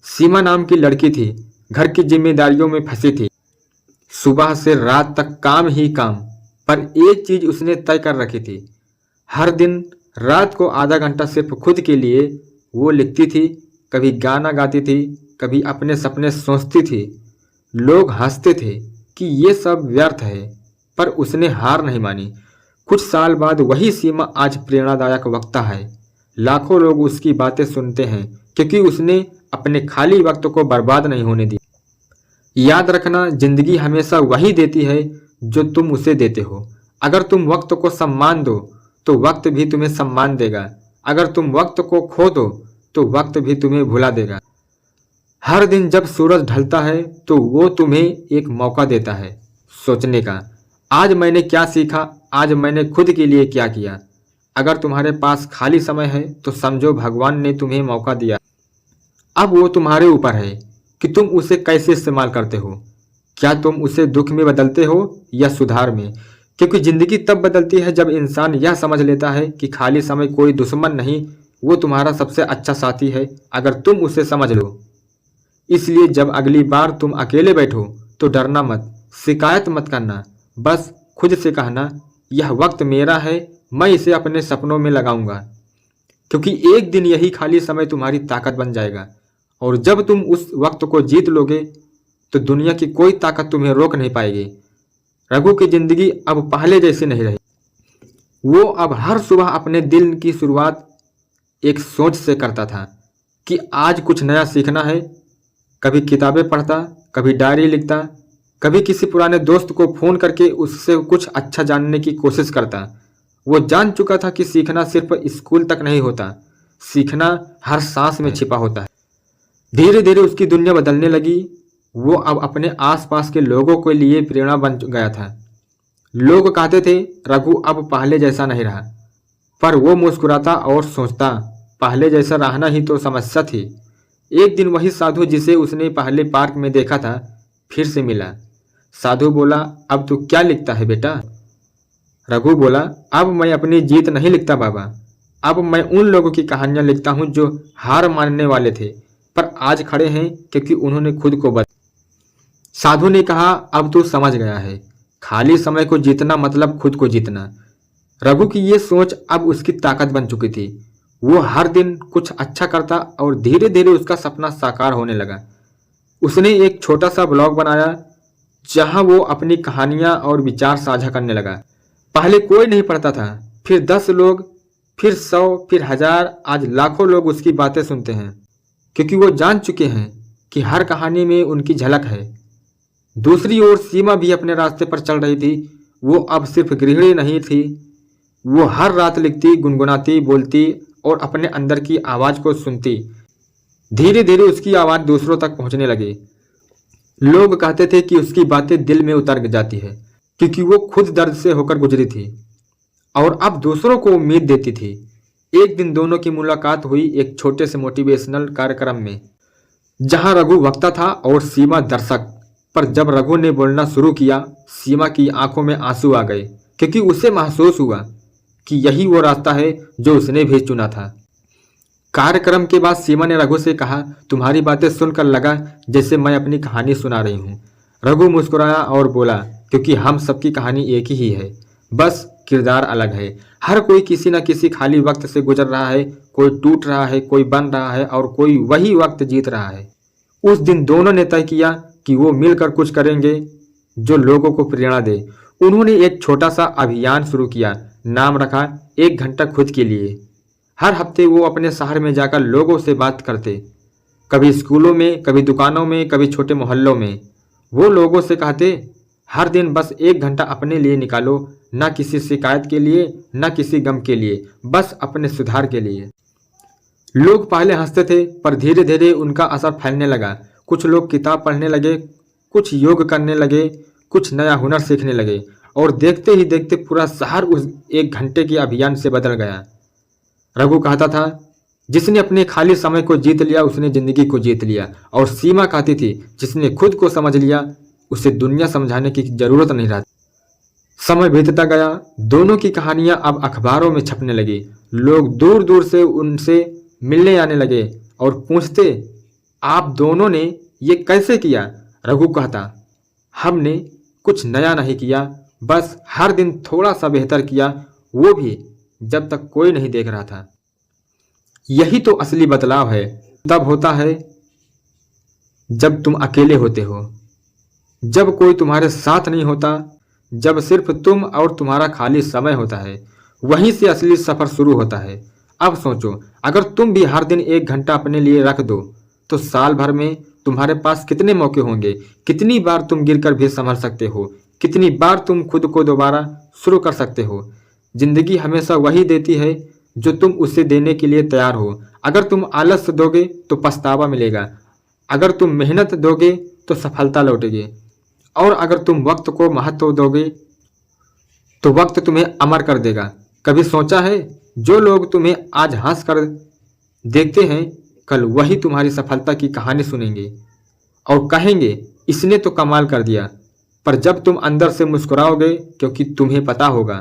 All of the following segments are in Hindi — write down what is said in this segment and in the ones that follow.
सीमा नाम की लड़की थी, घर की जिम्मेदारियों में फंसी थी। सुबह से रात तक काम ही काम। पर एक चीज उसने तय कर रखी थी। हर दिन रात को आधा घंटा सिर्फ खुद के लिए वो लिखती थी। कभी गाना गाती थी, कभी अपने सपने सोचती थी। लोग हंसते थे कि ये सब व्यर्थ है, पर उसने हार नहीं मानी। कुछ साल बाद वही सीमा आज प्रेरणादायक वक्ता है। लाखों लोग उसकी बातें सुनते हैं क्योंकि उसने अपने खाली वक्त को बर्बाद नहीं होने दिया। याद रखना, जिंदगी हमेशा वही देती है जो तुम उसे देते हो। अगर तुम वक्त को सम्मान दो तो वक्त भी तुम्हें सम्मान देगा। अगर तुम वक्त को खो दो तो वक्त भी तुम्हें भुला देगा। हर दिन जब सूरज ढलता है तो वो तुम्हें एक मौका देता है सोचने का, आज मैंने क्या सीखा, आज मैंने खुद के लिए क्या किया। अगर तुम्हारे पास खाली समय है तो समझो भगवान ने तुम्हें मौका दिया। अब वो तुम्हारे ऊपर है कि तुम उसे कैसे इस्तेमाल करते हो। क्या तुम उसे दुख में बदलते हो या सुधार में? क्योंकि जिंदगी तब बदलती है जब इंसान यह समझ लेता है कि खाली समय कोई दुश्मन नहीं, वो तुम्हारा सबसे अच्छा साथी है अगर तुम उसे समझ लो। इसलिए जब अगली बार तुम अकेले बैठो तो डरना मत, शिकायत मत करना। बस खुद से कहना, यह वक्त मेरा है, मैं इसे अपने सपनों में लगाऊंगा। क्योंकि एक दिन यही खाली समय तुम्हारी ताकत बन जाएगा। और जब तुम उस वक्त को जीत लोगे तो दुनिया की कोई ताकत तुम्हें रोक नहीं पाएगी। रघु की जिंदगी अब पहले जैसी नहीं रही। वो अब हर सुबह अपने दिन की शुरुआत एक सोच से करता था कि आज कुछ नया सीखना है। कभी किताबें पढ़ता, कभी डायरी लिखता, कभी किसी पुराने दोस्त को फोन करके उससे कुछ अच्छा जानने की कोशिश करता। वो जान चुका था कि सीखना सिर्फ स्कूल तक नहीं होता, सीखना हर सांस में छिपा होता है। धीरे धीरे उसकी दुनिया बदलने लगी। वो अब अपने आसपास के लोगों के लिए प्रेरणा बन गया था। लोग कहते थे रघु अब पहले जैसा नहीं रहा, पर वो मुस्कुराता और सोचता, पहले जैसा रहना ही तो समस्या थी। एक दिन वही साधु जिसे उसने पहले पार्क में देखा था फिर से मिला। साधु बोला, अब तू क्या लिखता है बेटा? रघु बोला, अब मैं अपनी जीत नहीं लिखता बाबा, अब मैं उन लोगों की कहानियां लिखता हूं जो हार मानने वाले थे पर आज खड़े हैं क्योंकि उन्होंने खुद को बदला। साधु ने कहा, अब तू समझ गया है, खाली समय को जीतना मतलब खुद को जीतना। रघु की ये सोच अब उसकी ताकत बन चुकी थी। वो हर दिन कुछ अच्छा करता और धीरे धीरे उसका सपना साकार होने लगा। उसने एक छोटा सा ब्लॉग बनाया जहां वो अपनी कहानियां और विचार साझा करने लगा। पहले कोई नहीं पढ़ता था, फिर 10 लोग, फिर 100, फिर 1000, आज लाखों लोग उसकी बातें सुनते हैं क्योंकि वो जान चुके हैं कि हर कहानी में उनकी झलक है। दूसरी ओर सीमा भी अपने रास्ते पर चल रही थी। वो अब सिर्फ गृहिणी नहीं थी, वो हर रात लिखती, गुनगुनाती, बोलती और अपने अंदर की आवाज को सुनती। धीरे धीरे उसकी आवाज दूसरों तक पहुंचने लगी। लोग कहते थे कि उसकी बातें दिल में उतर जाती है क्योंकि वो खुद दर्द से होकर गुजरी थी और अब दूसरों को उम्मीद देती थी। एक दिन दोनों की मुलाकात हुई एक छोटे से मोटिवेशनल कार्यक्रम में जहां रघु वक्ता था और सीमा दर्शक। पर जब रघु ने बोलना शुरू किया, सीमा की आंखों में आंसू आ गए क्योंकि उसे महसूस हुआ कि यही वो रास्ता है जो उसने भी चुना था। कार्यक्रम के बाद सीमा ने रघु से कहा, तुम्हारी बातें सुनकर लगा जैसे मैं अपनी कहानी सुना रही हूँ। रघु मुस्कुराया और बोला, क्योंकि हम सबकी कहानी एक ही है, बस किरदार अलग है। हर कोई किसी न किसी खाली वक्त से गुजर रहा है, कोई टूट रहा है, कोई बन रहा है और कोई वही वक्त जीत रहा है। उस दिन दोनों ने तय किया कि वो मिलकर कुछ करेंगे जो लोगों को प्रेरणा दे। उन्होंने एक छोटा सा अभियान शुरू किया, नाम रखा 1 घंटा खुद के लिए। हर हफ्ते वो अपने शहर में जाकर लोगों से बात करते, कभी स्कूलों में, कभी दुकानों में, कभी छोटे मोहल्लों में। वो लोगों से कहते, हर दिन बस 1 घंटा अपने लिए निकालो, ना किसी शिकायत के लिए, ना किसी गम के लिए, बस अपने सुधार के लिए। लोग पहले हंसते थे पर धीरे धीरे उनका असर फैलने लगा। कुछ लोग किताब पढ़ने लगे, कुछ योग करने लगे, कुछ नया हुनर सीखने लगे और देखते ही देखते पूरा शहर उस 1 घंटे के अभियान से बदल गया। रघु कहता था, जिसने अपने खाली समय को जीत लिया उसने जिंदगी को जीत लिया। और सीमा कहती थी, जिसने खुद को समझ लिया उसे दुनिया समझाने की जरूरत नहीं रहती। समय बीतता गया, दोनों की कहानियां अब अखबारों में छपने लगी। लोग दूर दूर से उनसे मिलने आने लगे और पूछते आप दोनों ने ये कैसे किया? रघु कहता, हमने कुछ नया नहीं किया, बस हर दिन थोड़ा सा बेहतर किया, वो भी जब तक कोई नहीं देख रहा था। यही तो असली बदलाव है, तब होता है जब तुम अकेले होते हो, जब कोई तुम्हारे साथ नहीं होता, जब सिर्फ तुम और तुम्हारा खाली समय होता है। वहीं से असली सफर शुरू होता है। अब सोचो, अगर तुम भी हर दिन 1 घंटा अपने लिए रख दो तो साल भर में तुम्हारे पास कितने मौके होंगे? कितनी बार तुम गिरकर भी संभल सकते हो? कितनी बार तुम खुद को दोबारा शुरू कर सकते हो? जिंदगी हमेशा वही देती है जो तुम उसे देने के लिए तैयार हो। अगर तुम आलस दोगे तो पछतावा मिलेगा, अगर तुम मेहनत दोगे तो सफलता लौटेगी, और अगर तुम वक्त को महत्व दोगे तो वक्त तुम्हें अमर कर देगा। कभी सोचा है, जो लोग तुम्हें आज हंस कर देखते हैं, कल वही तुम्हारी सफलता की कहानी सुनेंगे और कहेंगे इसने तो कमाल कर दिया। पर जब तुम अंदर से मुस्कुराओगे, क्योंकि तुम्हें पता होगा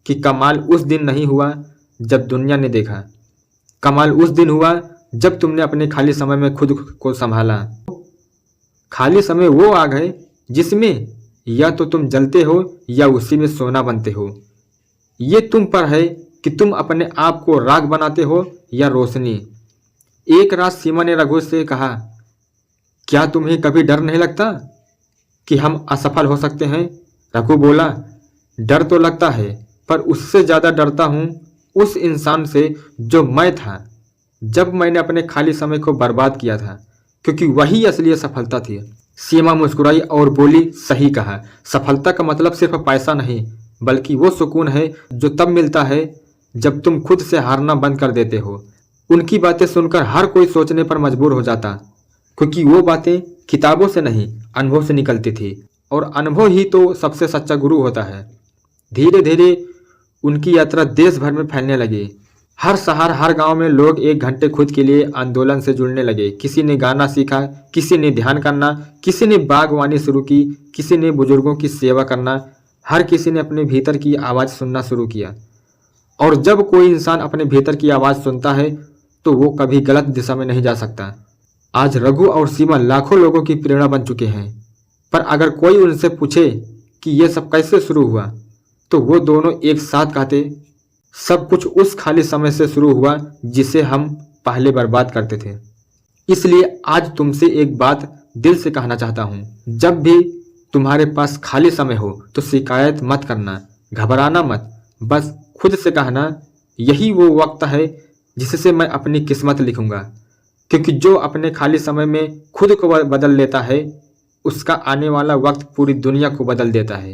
कि कमाल उस दिन नहीं हुआ जब दुनिया ने देखा, कमाल उस दिन हुआ जब तुमने अपने खाली समय में खुद को संभाला। खाली समय वो आग है जिसमें या तो तुम जलते हो या उसी में सोना बनते हो। ये तुम पर है कि तुम अपने आप को राख बनाते हो या रोशनी। एक रात सीमा ने रघु से कहा, क्या तुम्हें कभी डर नहीं लगता कि हम असफल हो सकते हैं? रघु बोला, डर तो लगता है, पर उससे ज़्यादा डरता हूँ उस इंसान से जो मैं था जब मैंने अपने खाली समय को बर्बाद किया था, क्योंकि वही असली सफलता थी। सीमा मुस्कुराई और बोली, सही कहा, सफलता का मतलब सिर्फ पैसा नहीं, बल्कि वो सुकून है जो तब मिलता है जब तुम खुद से हारना बंद कर देते हो। उनकी बातें सुनकर हर कोई सोचने पर मजबूर हो जाता, क्योंकि वो बातें किताबों से नहीं, अनुभव से निकलती थी, और अनुभव ही तो सबसे सच्चा गुरु होता है। धीरे धीरे उनकी यात्रा देश भर में फैलने लगी। हर शहर, हर गांव में लोग 1 घंटे खुद के लिए आंदोलन से जुड़ने लगे। किसी ने गाना सीखा, किसी ने ध्यान करना, किसी ने बागवानी शुरू की, किसी ने बुजुर्गों की सेवा करना। हर किसी ने अपने भीतर की आवाज़ सुनना शुरू किया। और जब कोई इंसान अपने भीतर की आवाज़ सुनता है तो वो कभी गलत दिशा में नहीं जा सकता। आज रघु और सीमा लाखों लोगों की प्रेरणा बन चुके हैं, पर अगर कोई उनसे पूछे कि ये सब कैसे शुरू हुआ, तो वो दोनों एक साथ कहते, सब कुछ उस खाली समय से शुरू हुआ जिसे हम पहले बर्बाद करते थे। इसलिए आज तुमसे एक बात दिल से कहना चाहता हूँ, जब भी तुम्हारे पास खाली समय हो तो शिकायत मत करना, घबराना मत, बस खुद से कहना, यही वो वक्त है जिससे मैं अपनी किस्मत लिखूंगा। क्योंकि जो अपने खाली समय में खुद को बदल लेता है, उसका आने वाला वक्त पूरी दुनिया को बदल देता है।